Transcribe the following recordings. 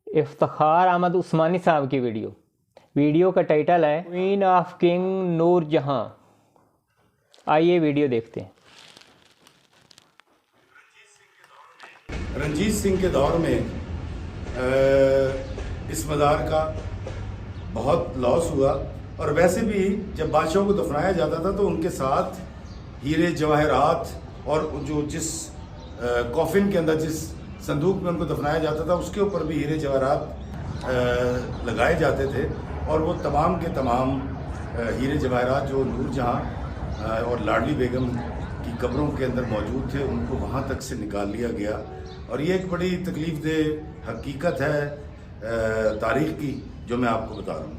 افتخار احمد عثمانی صاحب کی ویڈیو کا ٹائٹل ہے کوئین آف کنگ نور جہاں. آئیے ویڈیو دیکھتے ہیں. رنجیت سنگھ کے دور میں اس مزار کا بہت لاس ہوا، اور ویسے بھی جب بادشاہوں کو دفنایا جاتا تھا تو ان کے ساتھ ہیرے جواہرات اور جو جس کافن کے اندر جس صندوق میں ان کو دفنایا جاتا تھا اس کے اوپر بھی ہیرے جواہرات لگائے جاتے تھے، اور وہ تمام کے تمام ہیرے جواہرات جو نور جہاں اور لاڈلی بیگم کی قبروں کے اندر موجود تھے ان کو وہاں تک سے نکال لیا گیا. اور یہ ایک بڑی تکلیف دہ حقیقت ہے تاریخ کی جو میں آپ کو بتا رہا ہوں.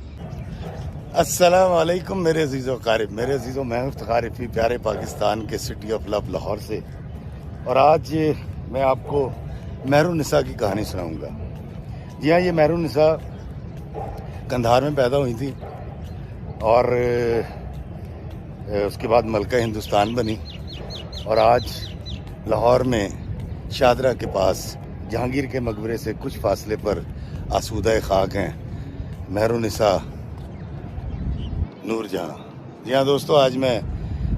السلام علیکم میرے عزیز و قارب، میرے عزیز و میں افتخار رفیع پیارے پاکستان کے سٹی آف لو لاہور سے. اور آج میں آپ کو مہر النساء کی کہانی سناؤں گا. جی ہاں، یہ مہر النساء قندھار میں پیدا ہوئی تھی اور اس کے بعد ملکہ ہندوستان بنی، اور آج لاہور میں شاہدرہ کے پاس جہانگیر کے مقبرے سے کچھ فاصلے پر آسودہ خاک ہیں مہر النساء نور جہاں. جی ہاں دوستو، آج میں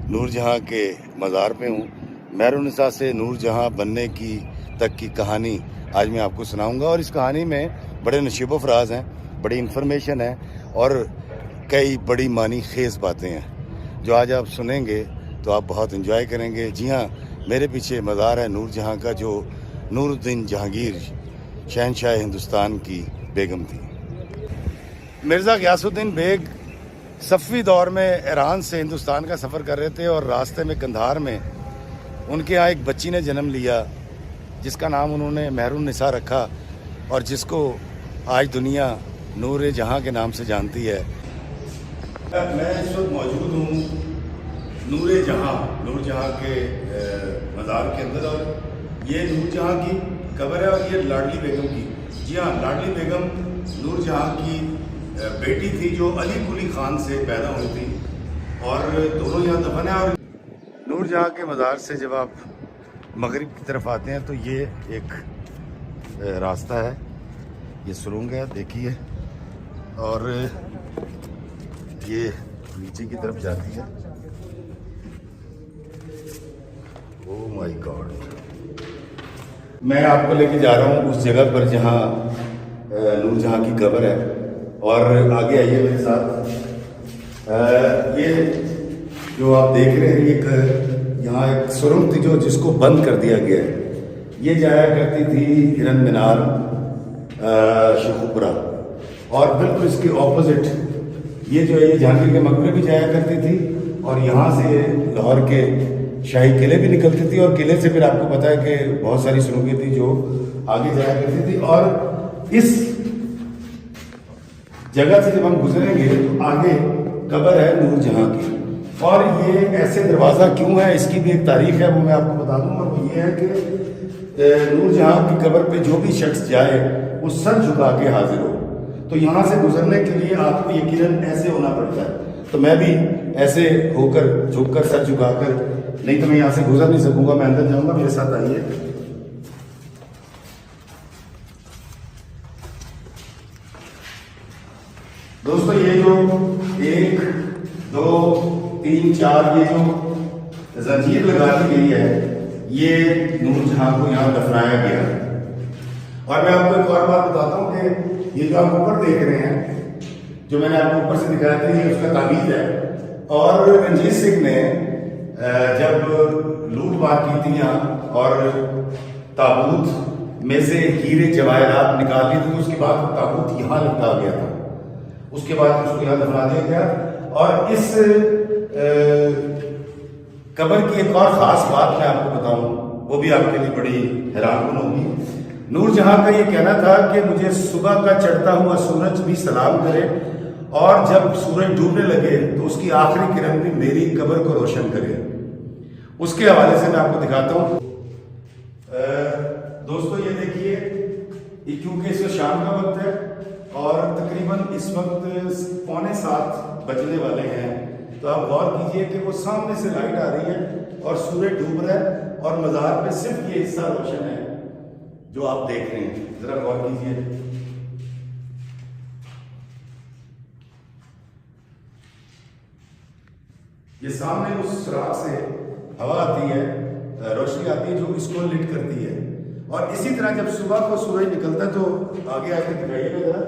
نور جہاں کے مزار پہ ہوں. مہر النساء سے نور جہاں بننے کی تک کی کہانی آج میں آپ کو سناؤں گا، اور اس کہانی میں بڑے نشیب و فراز ہیں، بڑی انفارمیشن ہے اور کئی بڑی معنی خیز باتیں ہیں جو آج آپ سنیں گے تو آپ بہت انجوائے کریں گے. جی ہاں، میرے پیچھے مزار ہے نور جہاں کا، جو نور الدین جہانگیر شہنشاہ ہندوستان کی بیگم تھی. مرزا غیاث الدین بیگ صفوی دور میں ایران سے ہندوستان کا سفر کر رہے تھے، اور راستے میں قندھار میں ان کے یہاں ایک بچی نے جنم لیا جس کا نام انہوں نے مہر النساء رکھا، اور جس کو آج دنیا نور جہاں کے نام سے جانتی ہے. میں اس وقت موجود ہوں نور جہاں کے مزار کے اندر، اور یہ نور جہاں کی قبر ہے اور یہ لاڈلی بیگم کی. جی ہاں، لاڈلی بیگم نور جہاں کی بیٹی تھی جو علی قلی خان سے پیدا ہوئی تھی، اور دونوں یہاں دفن ہیں. اور نور جہاں کے مزار سے جب آپ مغرب کی طرف آتے ہیں تو یہ ایک راستہ ہے، یہ سرنگ ہے دیکھیے، اور یہ نیچے کی طرف جاتی ہے. او مائی گاڈ، میں آپ کو لے کے جا رہا ہوں اس جگہ پر جہاں نور جہاں کی قبر ہے، اور آگے آئیے میرے ساتھ. یہ جو آپ دیکھ رہے ہیں ایک یہاں ایک سرنگ تھی جو جس کو بند کر دیا گیا ہے. یہ جایا کرتی تھی ہرن مینار شیخوپورہ، اور بالکل اس کے اپوزٹ یہ جو ہے یہ جہانگیر کے مقبرے بھی جایا کرتی تھی، اور یہاں سے لاہور کے شاہی قلعے بھی نکلتی تھی، اور قلعے سے پھر آپ کو پتہ ہے کہ بہت ساری سرنگیں تھیں جو آگے جایا کرتی تھی. اور اس جگہ سے جب ہم گزریں گے تو آگے قبر ہے نور جہاں کی، اور یہ ایسے دروازہ کیوں ہے اس کی بھی ایک تاریخ ہے، وہ میں آپ کو بتا دوں. اور وہ یہ ہے کہ نور جہاں کی قبر پہ جو بھی شخص جائے وہ سر جھکا کے حاضر ہو، تو یہاں سے گزرنے کے لیے آپ کو یقیناً ایسے ہونا پڑتا ہے. تو میں بھی ایسے ہو کر جھک کر سر جھکا کر، نہیں تو میں یہاں سے گزر نہیں سکوں گا. میں اندر جاؤں گا، میرے ساتھ آئیے. دوستو، یہ جو 1 2 3 4 یہ جو زنجیر لگا دی گئی ہے یہ نور جہاں کو یہاں دفنایا گیا. اور میں آپ کو ایک اور بات بتاتا ہوں کہ یہ جو آپ اوپر دیکھ رہے ہیں، جو میں نے آپ کو اوپر سے دکھایا تھا، یہ اس کا تعویذ ہے. اور رنجیت سنگھ نے جب لوٹ مار کی تھی یہاں اور تابوت میں سے ہیرے جواہرات نکال لی تھی، تو اس کے بعد تابوت یہاں لٹکا گیا تھا. اس کے بعد اس کو یہاں دفنا دیا گیا. اور اس قبر کی ایک اور خاص بات میں آپ کو بتاؤں، وہ بھی آپ کے لیے بڑی حیران کن ہوگی. نور جہاں کا یہ کہنا تھا کہ مجھے صبح کا چڑھتا ہوا سورج بھی سلام کرے، اور جب سورج ڈوبنے لگے تو اس کی آخری کرن بھی میری قبر کو روشن کرے. اس کے حوالے سے میں آپ کو دکھاتا ہوں. دوستو یہ دیکھیے، یہ کیونکہ اس وقت شام کا وقت ہے اور تقریباً اس وقت 6:45 بجنے والے ہیں، تو آپ غور کیجئے کہ وہ سامنے سے لائٹ آ رہی ہے اور سورج ڈوب رہا ہے، اور مزار پہ صرف یہ حصہ روشن ہے جو آپ دیکھ رہے ہیں. ذرا غور کیجئے. یہ سامنے اس سوراخ سے ہوا آتی ہے, روشنی آتی ہے جو اس کو لٹ کرتی ہے. اور اسی طرح جب صبح کو سورج نکلتا ہے تو آگے آ کے دکھائیے گا ذرا,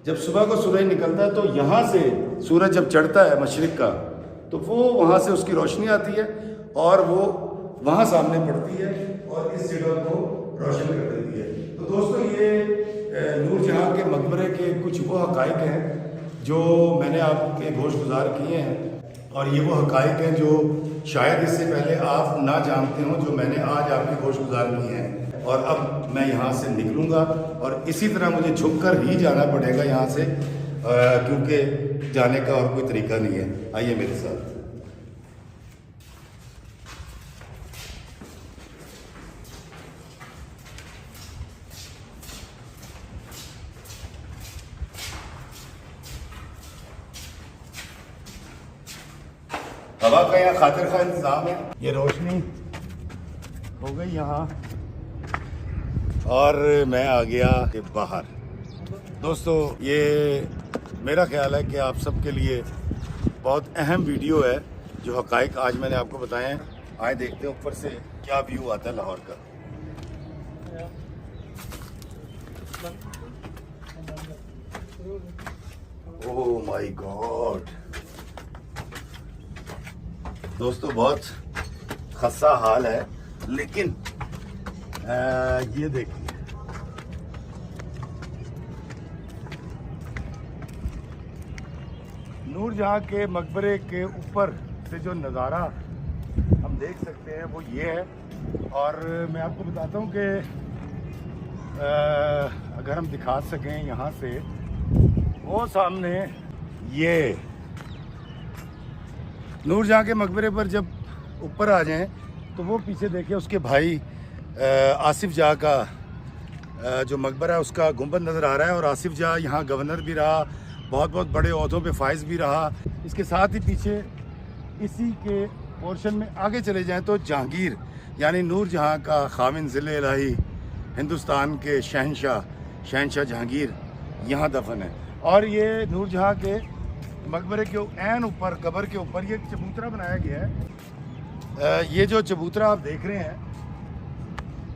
جب صبح کو سورج نکلتا ہے تو یہاں سے سورج جب چڑھتا ہے مشرق کا تو وہ وہاں سے اس کی روشنی آتی ہے اور وہ وہاں سامنے پڑتی ہے اور اس جگہ کو روشن کر دیتی ہے. تو دوستو یہ نور جہاں کے مقبرے کے کچھ وہ حقائق ہیں جو میں نے آپ کے گوش گزار کیے ہیں, اور یہ وہ حقائق ہیں جو شاید اس سے پہلے آپ نہ جانتے ہوں جو میں نے آج آپ کے گوش گزار کیے ہیں. اور اب میں یہاں سے نکلوں گا اور اسی طرح مجھے جھک کر ہی جانا پڑے گا یہاں سے, کیونکہ جانے کا اور کوئی طریقہ نہیں ہے. آئیے میرے ساتھ. ہوا کا یہاں خاطر خواہ انتظام ہے. یہ روشنی ہو گئی یہاں اور میں آ گیا باہر. دوستو یہ میرا خیال ہے کہ آپ سب کے لیے بہت اہم ویڈیو ہے جو حقائق آج میں نے آپ کو بتائے ہیں. آئے دیکھتے ہیں اوپر سے کیا ویو آتا ہے لاہور کا. اوہ مائی گاڈ دوستو, بہت خستہ حال ہے, لیکن یہ دیکھیے نور جہاں کے مقبرے کے اوپر سے جو نظارہ ہم دیکھ سکتے ہیں وہ یہ ہے. اور میں آپ کو بتاتا ہوں کہ اگر ہم دکھا سکیں یہاں سے وہ سامنے یہ نور جہاں کے مقبرے پر جب اوپر آ جائیں تو وہ پیچھے دیکھیں اس کے بھائی آصف جاہ کا جو مقبرہ ہے اس کا گنبد نظر آ رہا ہے. اور آصف جاہ یہاں گورنر بھی رہا, بہت بہت بڑے عہدوں پہ فائز بھی رہا. اس کے ساتھ ہی پیچھے اسی کے پورشن میں آگے چلے جائیں تو جہانگیر یعنی نور جہاں کا خاوند ذل الہی ہندوستان کے شہنشاہ جہانگیر یہاں دفن ہے. اور یہ نور جہاں کے مقبرے کے عین اوپر قبر کے اوپر یہ چبوترا بنایا گیا ہے. یہ جو چبوترا آپ دیکھ رہے ہیں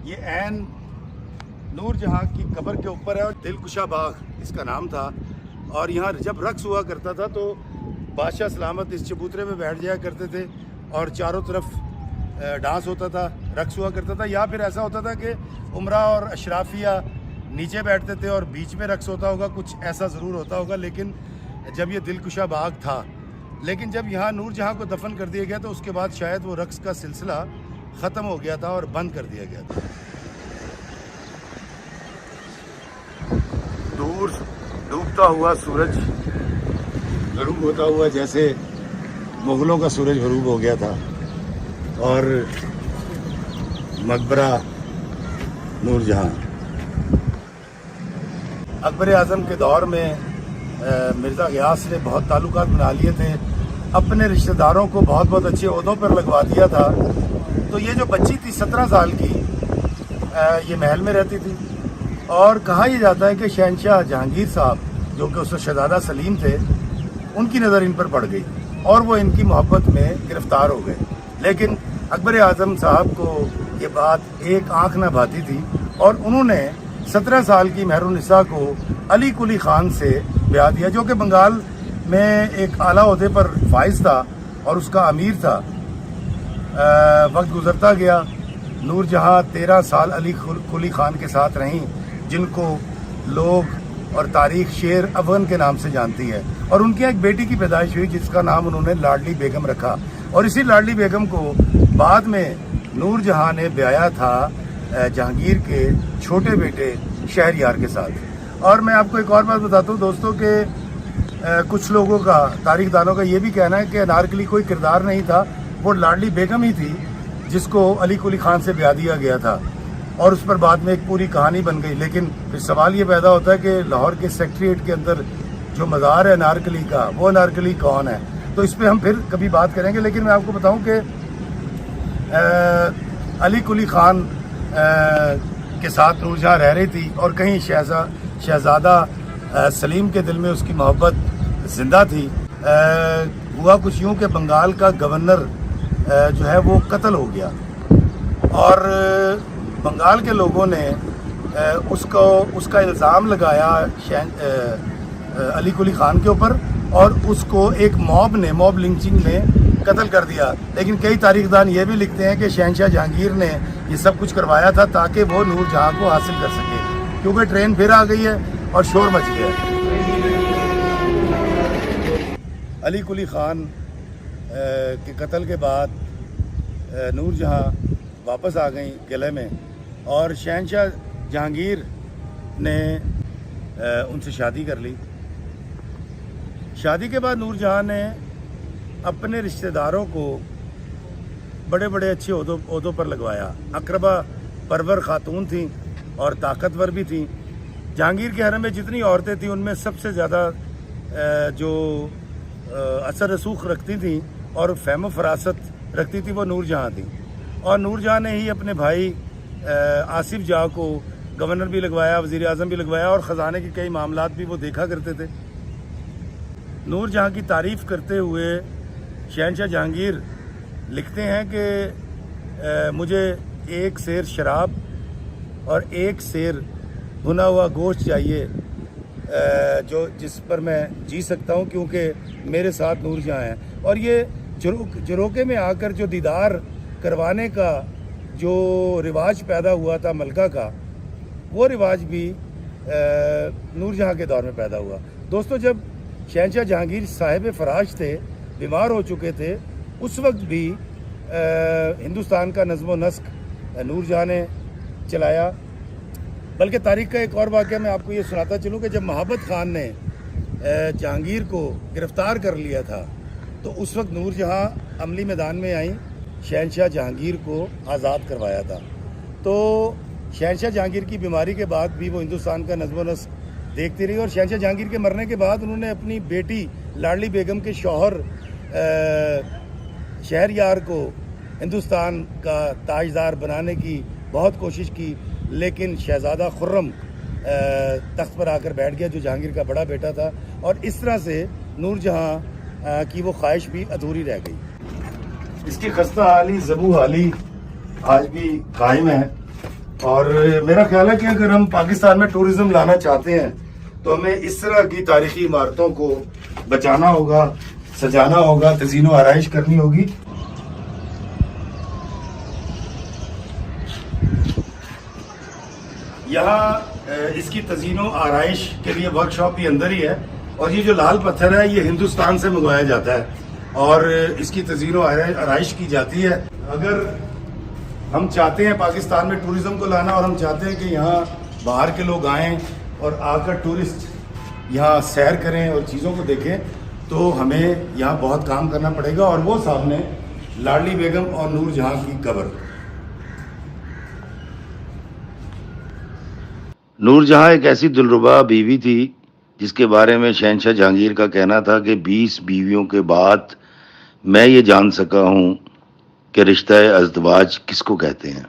یہ عین نور جہاں کی قبر کے اوپر ہے اور دلکشا باغ اس کا نام تھا. اور یہاں جب رقص ہوا کرتا تھا تو بادشاہ سلامت اس چبوترے میں بیٹھ جایا کرتے تھے اور چاروں طرف ڈانس ہوتا تھا, رقص ہوا کرتا تھا. یا پھر ایسا ہوتا تھا کہ عمرہ اور اشرافیہ نیچے بیٹھتے تھے اور بیچ میں رقص ہوتا ہوگا, کچھ ایسا ضرور ہوتا ہوگا. لیکن جب یہ دلکشا باغ تھا, لیکن جب یہاں نور جہاں کو دفن کر دیا گیا تو اس کے بعد شاید وہ رقص کا سلسلہ ختم ہو گیا تھا اور بند کر دیا گیا تھا. دور ڈوبتا ہوا سورج غروب ہوتا ہوا جیسے مغلوں کا سورج غروب ہو گیا تھا. اور مقبرہ نور جہاں اکبر اعظم کے دور میں مرزا غیاث نے بہت تعلقات بنا لیے تھے, اپنے رشتہ داروں کو بہت بہت اچھے عہدوں پر لگوا دیا تھا. تو یہ جو بچی تھی 17 سال کی یہ محل میں رہتی تھی اور کہا یہ جاتا ہے کہ شہنشاہ جہانگیر صاحب جو کہ اس وقت شہزادہ سلیم تھے ان کی نظر ان پر پڑ گئی اور وہ ان کی محبت میں گرفتار ہو گئے. لیکن اکبر اعظم صاحب کو یہ بات ایک آنکھ نہ بھاتی تھی اور انہوں نے 17 سال کی مہر النساء کو علی قلی خان سے بیاہ دیا جو کہ بنگال میں ایک اعلیٰ عہدے پر فائز تھا اور اس کا امیر تھا. وقت گزرتا گیا, نور جہاں 13 سال علی قلی خان کے ساتھ رہیں جن کو لوگ اور تاریخ شیر افغان کے نام سے جانتی ہے. اور ان کی ایک بیٹی کی پیدائش ہوئی جس کا نام انہوں نے لاڈلی بیگم رکھا اور اسی لاڈلی بیگم کو بعد میں نور جہاں نے بیایا تھا جہانگیر کے چھوٹے بیٹے شہریار کے ساتھ. اور میں آپ کو ایک اور بات بتاتا ہوں دوستوں کہ کچھ لوگوں کا, تاریخ دانوں کا یہ بھی کہنا ہے کہ انارکلی کوئی کردار نہیں تھا, وہ لاڈلی بیگم ہی تھی جس کو علی قلی خان سے بیاہ دیا گیا تھا اور اس پر بعد میں ایک پوری کہانی بن گئی. لیکن پھر سوال یہ پیدا ہوتا ہے کہ لاہور کے سیکٹریٹ کے اندر جو مزار ہے انارکلی کا, وہ انارکلی کون ہے؟ تو اس پہ ہم پھر کبھی بات کریں گے. لیکن میں آپ کو بتاؤں کہ علی قلی خان کے ساتھ نور جہاں رہ رہی تھی اور کہیں شہزادہ سلیم کے دل میں اس کی محبت زندہ تھی. ہوا کچھ یوں کہ بنگال کا گورنر جو ہے وہ قتل ہو گیا، اور بنگال کے لوگوں نے اس کا الزام لگایا علی قلی خان کے اوپر، اور اس کو ایک موب لنچنگ نے قتل کر دیا۔ لیکن کئی تاریخ دان یہ بھی لکھتے ہیں کہ شہنشاہ جہانگیر نے یہ سب کچھ کروایا تھا تاکہ وہ نور جہاں کو حاصل کر سکے، کیونکہ ٹرین پھر آ گئی ہے اور شور مچ گیا ہے۔ علی قلی خان کے قتل کے بعد نور جہاں واپس آ گئیں قلعے میں، اور شہنشاہ جہانگیر نے ان سے شادی کر لی۔ شادی کے بعد نور جہاں نے اپنے رشتہ داروں کو بڑے بڑے اچھے عہدوں پر لگوایا۔ اقربا پرور خاتون تھیں اور طاقتور بھی تھیں۔ جہانگیر کے حرم میں جتنی عورتیں تھیں ان میں سب سے زیادہ جو اثر رسوخ رکھتی تھیں اور فہم و فراست رکھتی تھی وہ نور جہاں تھیں، اور نور جہاں نے ہی اپنے بھائی آصف جاہ کو گورنر بھی لگوایا، وزیر اعظم بھی لگوایا، اور خزانے کے کئی معاملات بھی وہ دیکھا کرتے تھے۔ نور جہاں کی تعریف کرتے ہوئے شہنشاہ جہانگیر لکھتے ہیں کہ مجھے ایک سیر شراب اور ایک سیر بھنا ہوا گوشت چاہیے جس پر میں جی سکتا ہوں، کیونکہ میرے ساتھ نور جہاں ہیں۔ اور یہ جروکے میں آ کر جو دیدار کروانے کا جو رواج پیدا ہوا تھا ملکہ کا، وہ رواج بھی نور جہاں کے دور میں پیدا ہوا۔ دوستو، جب شہنشاہ جہانگیر صاحب فراش تھے، بیمار ہو چکے تھے، اس وقت بھی ہندوستان کا نظم و نسق نور جہاں نے چلایا۔ بلکہ تاریخ کا ایک اور واقعہ میں آپ کو یہ سناتا چلوں کہ جب محبت خان نے جہانگیر کو گرفتار کر لیا تھا تو اس وقت نور جہاں عملی میدان میں آئیں، شہنشاہ جہانگیر کو آزاد کروایا تھا۔ تو شہنشاہ جہانگیر کی بیماری کے بعد بھی وہ ہندوستان کا نظم و نسق دیکھتی رہی، اور شہنشاہ جہانگیر کے مرنے کے بعد انہوں نے اپنی بیٹی لاڈلی بیگم کے شوہر شہریار کو ہندوستان کا تاجدار بنانے کی بہت کوشش کی، لیکن شہزادہ خرم تخت پر آ کر بیٹھ گیا جو جہانگیر کا بڑا بیٹا تھا، اور اس طرح سے نور جہاں کی وہ خواہش بھی ادھوری رہ گئی۔ اس کی خستہ حالی، ذبح حالی آج بھی قائم ہے، اور میرا خیال ہے کہ اگر ہم پاکستان میں ٹورزم لانا چاہتے ہیں تو ہمیں اس طرح کی تاریخی عمارتوں کو بچانا ہوگا، سجانا ہوگا، تزئین و آرائش کرنی ہوگی۔ یہاں اس کی تزئین و آرائش کے لیے ورک شاپ بھی اندر ہی ہے، اور یہ جو لال پتھر ہے یہ ہندوستان سے منگوایا جاتا ہے اور اس کی تزئین و آرائش کی جاتی ہے۔ اگر ہم چاہتے ہیں پاکستان میں ٹورزم کو لانا، اور ہم چاہتے ہیں کہ یہاں باہر کے لوگ آئیں اور آ کر ٹورسٹ یہاں سیر کریں اور چیزوں کو دیکھیں، تو ہمیں یہاں بہت کام کرنا پڑے گا۔ اور وہ سامنے لاڈلی بیگم اور نور جہاں کی قبر۔ نور جہاں ایک ایسی دلربا بیوی تھی جس کے بارے میں شہنشاہ جہانگیر کا کہنا تھا کہ 20 بیویوں کے بعد میں یہ جان سکا ہوں کہ رشتہ ازدواج کس کو کہتے ہیں۔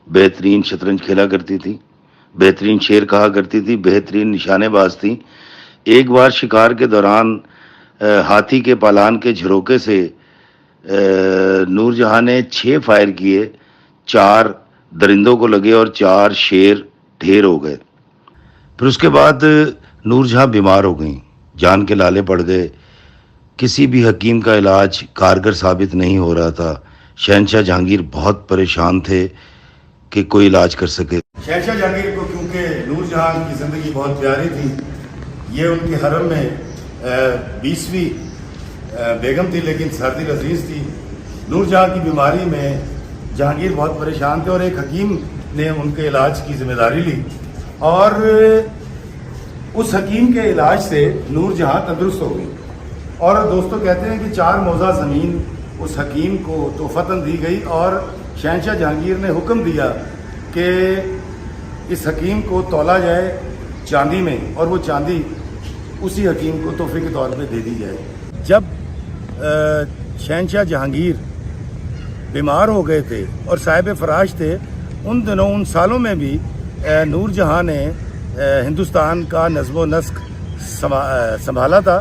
بہترین شطرنج کھیلا کرتی تھی، بہترین شعر کہا کرتی تھی، بہترین نشانے باز تھی۔ ایک بار شکار کے دوران ہاتھی کے پالان کے جھروکے سے نور جہاں نے 6 فائر کیے، 4 درندوں کو لگے اور 4 شیر ڈھیر ہو گئے۔ پھر اس کے بعد نور جہاں بیمار ہو گئیں، جان کے لالے پڑ گئے، کسی بھی حکیم کا علاج کارگر ثابت نہیں ہو رہا تھا۔ شہنشاہ جہانگیر بہت پریشان تھے کہ کوئی علاج کر سکے۔ شہنشاہ جہانگیر کو کیونکہ نور جہاں کی زندگی بہت پیاری تھی، یہ ان کے حرم میں 20ویں بیگم تھی لیکن سردی عزیز تھی۔ نور جہاں کی بیماری میں جہانگیر بہت پریشان تھے، اور ایک حکیم نے ان کے علاج کی ذمہ داری لی، اور اس حکیم کے علاج سے نور جہاں تندرست ہو گئی۔ اور دوستوں کہتے ہیں کہ 4 موضع زمین اس حکیم کو تحفتاً دی گئی، اور شہنشاہ جہانگیر نے حکم دیا کہ اس حکیم کو تولا جائے چاندی میں، اور وہ چاندی اسی حکیم کو تحفے کے طور پہ دے دی جائے۔ جب شہنشاہ جہانگیر بیمار ہو گئے تھے اور صاحب فراش تھے، ان دنوں، ان سالوں میں بھی نور جہاں نے ہندوستان کا نظم و نسق سنبھالا تھا۔